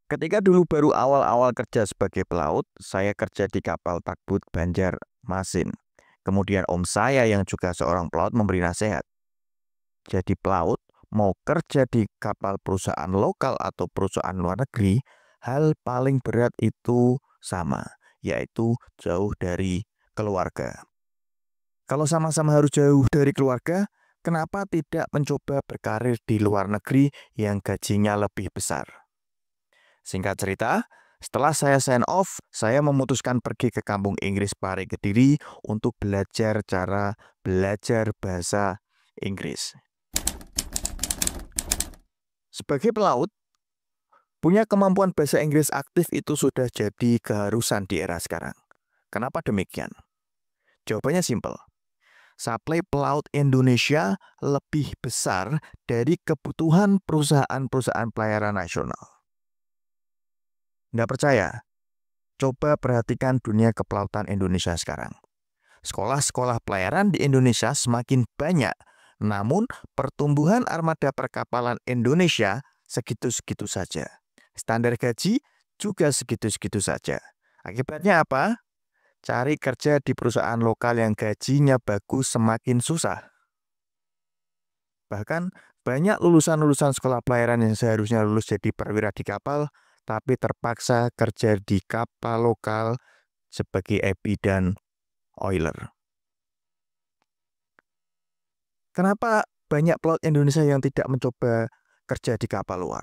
Ketika dulu baru awal-awal kerja sebagai pelaut, saya kerja di kapal takbut Banjarmasin. Kemudian om saya yang juga seorang pelaut memberi nasihat. Jadi pelaut, mau kerja di kapal perusahaan lokal atau perusahaan luar negeri, hal paling berat itu sama, yaitu jauh dari keluarga. Kalau sama-sama harus jauh dari keluarga, kenapa tidak mencoba berkarir di luar negeri yang gajinya lebih besar? Singkat cerita, setelah saya sign off, saya memutuskan pergi ke kampung Inggris Pare Kediri untuk belajar cara belajar bahasa Inggris. Sebagai pelaut, punya kemampuan bahasa Inggris aktif itu sudah jadi keharusan di era sekarang. Kenapa demikian? Jawabannya simpel. Suplai pelaut Indonesia lebih besar dari kebutuhan perusahaan-perusahaan pelayaran nasional. Nggak percaya? Coba perhatikan dunia kepelautan Indonesia sekarang. Sekolah-sekolah pelayaran di Indonesia semakin banyak, namun pertumbuhan armada perkapalan Indonesia segitu-segitu saja. Standar gaji juga segitu-segitu saja. Akibatnya apa? Cari kerja di perusahaan lokal yang gajinya bagus semakin susah. Bahkan banyak lulusan-lulusan sekolah pelayaran yang seharusnya lulus jadi perwira di kapal, tapi terpaksa kerja di kapal lokal sebagai EPI dan oiler. Kenapa banyak pelaut Indonesia yang tidak mencoba kerja di kapal luar?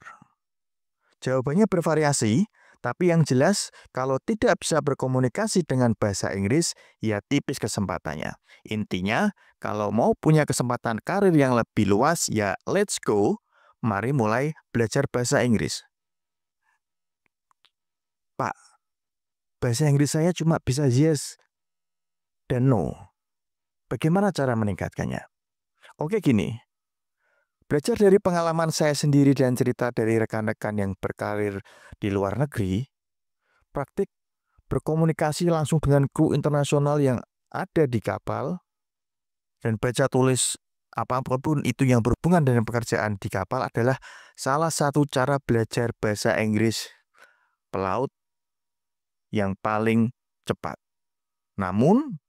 Jawabannya bervariasi, tapi yang jelas kalau tidak bisa berkomunikasi dengan bahasa Inggris, ya tipis kesempatannya. Intinya, kalau mau punya kesempatan karir yang lebih luas, ya let's go. Mari mulai belajar bahasa Inggris. Pak, bahasa Inggris saya cuma bisa yes dan no. Bagaimana cara meningkatkannya? Oke gini, belajar dari pengalaman saya sendiri dan cerita dari rekan-rekan yang berkarir di luar negeri, praktik berkomunikasi langsung dengan kru internasional yang ada di kapal, dan baca tulis apapun itu yang berhubungan dengan pekerjaan di kapal adalah salah satu cara belajar bahasa Inggris pelaut yang paling cepat. Namun,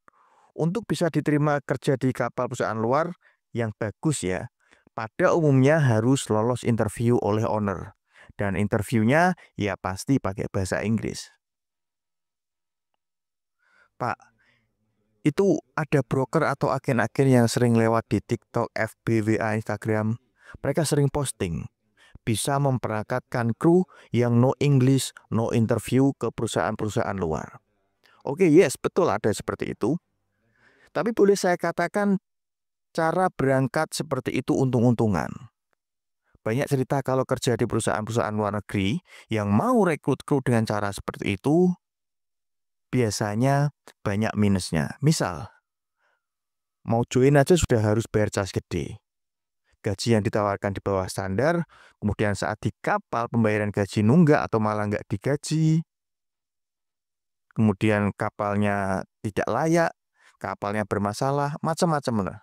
untuk bisa diterima kerja di kapal perusahaan luar yang bagus ya, pada umumnya harus lolos interview oleh owner. Dan interviewnya ya pasti pakai bahasa Inggris. Pak, itu ada broker atau agen-agen yang sering lewat di TikTok, FB, WA, Instagram. Mereka sering posting. Bisa memberangkatkan kru yang no English, no interview ke perusahaan-perusahaan luar. Oke, yes, betul ada seperti itu. Tapi boleh saya katakan cara berangkat seperti itu untung-untungan. Banyak cerita kalau kerja di perusahaan-perusahaan luar negeri yang mau rekrut kru dengan cara seperti itu, biasanya banyak minusnya. Misal, mau join aja sudah harus bayar cas gede. Gaji yang ditawarkan di bawah standar, kemudian saat di kapal pembayaran gaji nunggak atau malah nggak digaji. Kemudian kapalnya tidak layak, kapalnya bermasalah, macam-macam lah.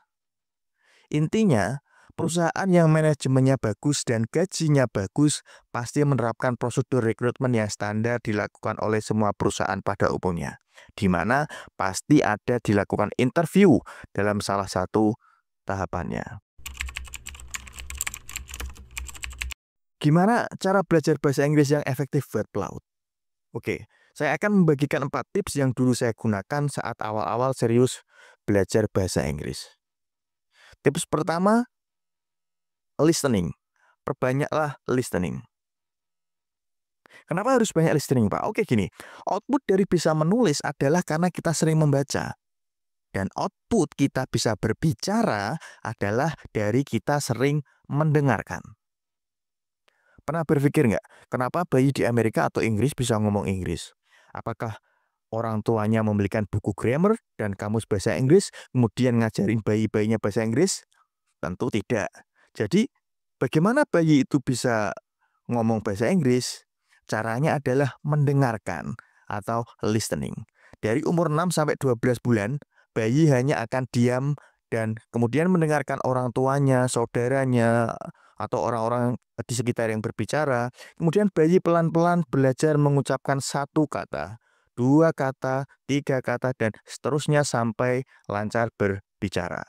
Intinya, perusahaan yang manajemennya bagus dan gajinya bagus pasti menerapkan prosedur rekrutmen yang standar dilakukan oleh semua perusahaan pada umumnya, di mana pasti ada dilakukan interview dalam salah satu tahapannya. Gimana cara belajar bahasa Inggris yang efektif buat pelaut? Oke, saya akan membagikan 4 tips yang dulu saya gunakan saat awal-awal serius belajar bahasa Inggris. Tips pertama, listening. Perbanyaklah listening. Kenapa harus banyak listening, Pak? Oke, gini. Output dari bisa menulis adalah karena kita sering membaca. Dan output kita bisa berbicara adalah dari kita sering mendengarkan. Pernah berpikir nggak, kenapa bayi di Amerika atau Inggris bisa ngomong Inggris? Apakah orang tuanya membelikan buku grammar dan kamus bahasa Inggris, kemudian ngajarin bayi-bayinya bahasa Inggris? Tentu tidak. Jadi, bagaimana bayi itu bisa ngomong bahasa Inggris? Caranya adalah mendengarkan atau listening. Dari umur 6 sampai 12 bulan, bayi hanya akan diam dan kemudian mendengarkan orang tuanya, saudaranya, atau orang-orang di sekitar yang berbicara. Kemudian bayi pelan-pelan belajar mengucapkan satu kata, dua kata, tiga kata, dan seterusnya sampai lancar berbicara.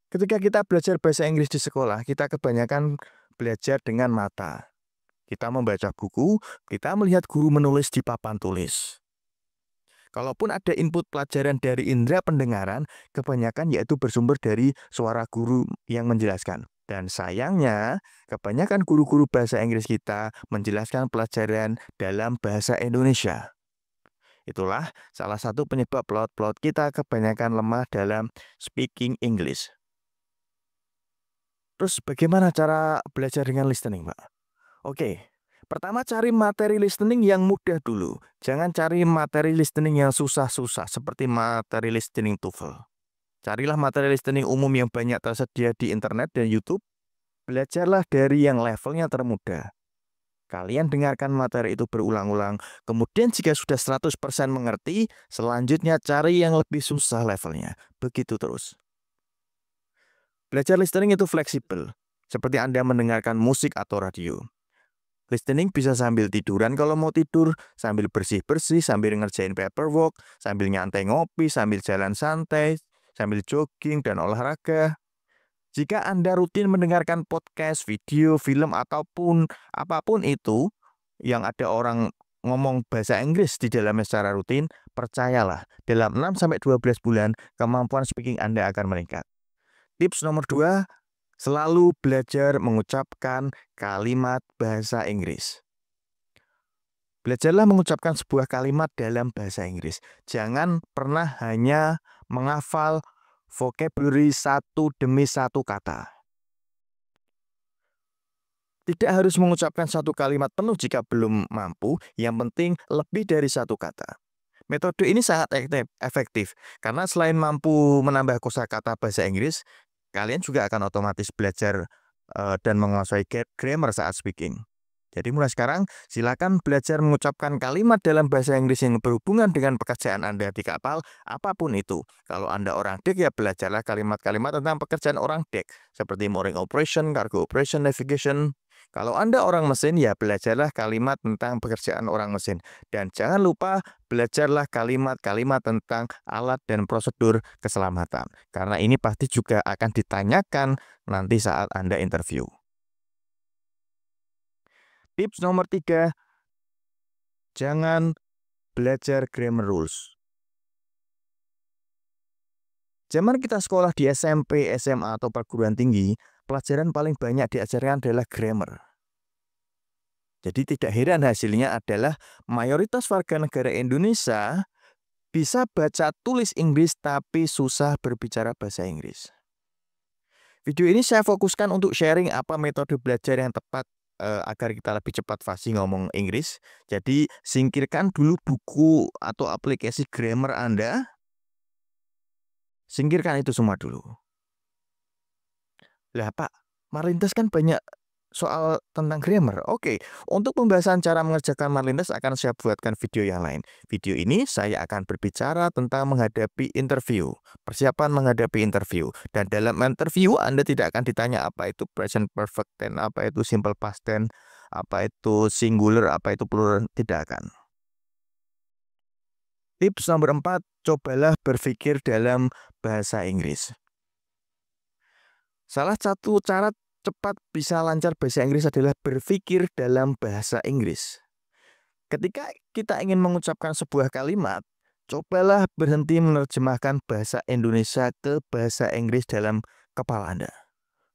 Ketika kita belajar bahasa Inggris di sekolah, kita kebanyakan belajar dengan mata. Kita membaca buku, kita melihat guru menulis di papan tulis. Kalaupun ada input pelajaran dari indera pendengaran, kebanyakan yaitu bersumber dari suara guru yang menjelaskan. Dan sayangnya, kebanyakan guru-guru bahasa Inggris kita menjelaskan pelajaran dalam bahasa Indonesia. Itulah salah satu penyebab pelaut-pelaut kita kebanyakan lemah dalam speaking English. Terus bagaimana cara belajar dengan listening, Pak? Oke, pertama cari materi listening yang mudah dulu. Jangan cari materi listening yang susah-susah seperti materi listening TOEFL. Carilah materi listening umum yang banyak tersedia di internet dan YouTube. Belajarlah dari yang levelnya termudah. Kalian dengarkan materi itu berulang-ulang. Kemudian jika sudah 100% mengerti, selanjutnya cari yang lebih susah levelnya. Begitu terus. Belajar listening itu fleksibel, seperti Anda mendengarkan musik atau radio. Listening bisa sambil tiduran kalau mau tidur, sambil bersih-bersih, sambil ngerjain paperwork, sambil nyantai ngopi, sambil jalan santai, sambil jogging dan olahraga. Jika Anda rutin mendengarkan podcast, video, film, ataupun apapun itu yang ada orang ngomong bahasa Inggris di dalamnya secara rutin, percayalah, dalam 6-12 bulan kemampuan speaking Anda akan meningkat. Tips nomor 2, selalu belajar mengucapkan kalimat bahasa Inggris. Belajarlah mengucapkan sebuah kalimat dalam bahasa Inggris. Jangan pernah hanya menghafal vocabulary satu demi satu kata. Tidak harus mengucapkan satu kalimat penuh jika belum mampu, yang penting lebih dari satu kata. Metode ini sangat efektif, karena selain mampu menambah kosakata bahasa Inggris, kalian juga akan otomatis belajar dan menguasai grammar saat speaking. Jadi mulai sekarang, silakan belajar mengucapkan kalimat dalam bahasa Inggris yang berhubungan dengan pekerjaan Anda di kapal, apapun itu. Kalau Anda orang dek, ya belajarlah kalimat-kalimat tentang pekerjaan orang dek, seperti mooring operation, cargo operation, navigation. Kalau Anda orang mesin, ya belajarlah kalimat tentang pekerjaan orang mesin. Dan jangan lupa belajarlah kalimat-kalimat tentang alat dan prosedur keselamatan. Karena ini pasti juga akan ditanyakan nanti saat Anda interview. Tips nomor 3, jangan belajar grammar rules. Zaman kita sekolah di SMP, SMA, atau perguruan tinggi, pelajaran paling banyak diajarkan adalah grammar. Jadi tidak heran hasilnya adalah mayoritas warga negara Indonesia bisa baca tulis Inggris tapi susah berbicara bahasa Inggris. Video ini saya fokuskan untuk sharing apa metode belajar yang tepat agar kita lebih cepat fasih ngomong Inggris. Jadi singkirkan dulu buku atau aplikasi grammar Anda. Singkirkan itu semua dulu. Lah Pak, Marlintes kan banyak soal tentang grammar. Oke, untuk pembahasan cara mengerjakan Marlintes akan saya buatkan video yang lain. Video ini saya akan berbicara tentang menghadapi interview, persiapan menghadapi interview. Dan dalam interview Anda tidak akan ditanya apa itu present perfect tense, apa itu simple past tense, apa itu singular, apa itu plural, tidak akan. Tips nomor 4, cobalah berpikir dalam bahasa Inggris. Salah satu cara cepat bisa lancar bahasa Inggris adalah berpikir dalam bahasa Inggris. Ketika kita ingin mengucapkan sebuah kalimat, cobalah berhenti menerjemahkan bahasa Indonesia ke bahasa Inggris dalam kepala Anda.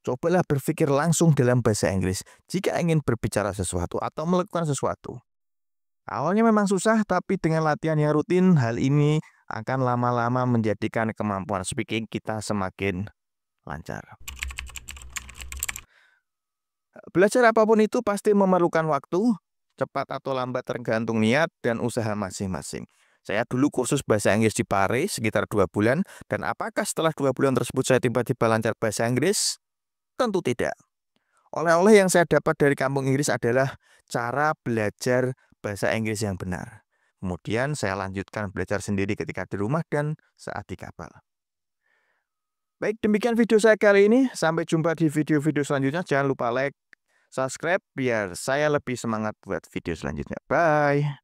Cobalah berpikir langsung dalam bahasa Inggris jika ingin berbicara sesuatu atau melakukan sesuatu. Awalnya memang susah, tapi dengan latihan yang rutin, hal ini akan lama-lama menjadikan kemampuan speaking kita semakin lancar. Belajar apapun itu pasti memerlukan waktu, cepat atau lambat tergantung niat dan usaha masing-masing. Saya dulu kursus bahasa Inggris di Paris sekitar 2 bulan, dan apakah setelah 2 bulan tersebut saya tiba-tiba lancar bahasa Inggris? Tentu tidak. Oleh-oleh yang saya dapat dari kampung Inggris adalah cara belajar bahasa Inggris yang benar. Kemudian saya lanjutkan belajar sendiri ketika di rumah dan saat di kapal. Baik, demikian video saya kali ini. Sampai jumpa di video-video selanjutnya. Jangan lupa like, subscribe biar saya lebih semangat buat video selanjutnya. Bye.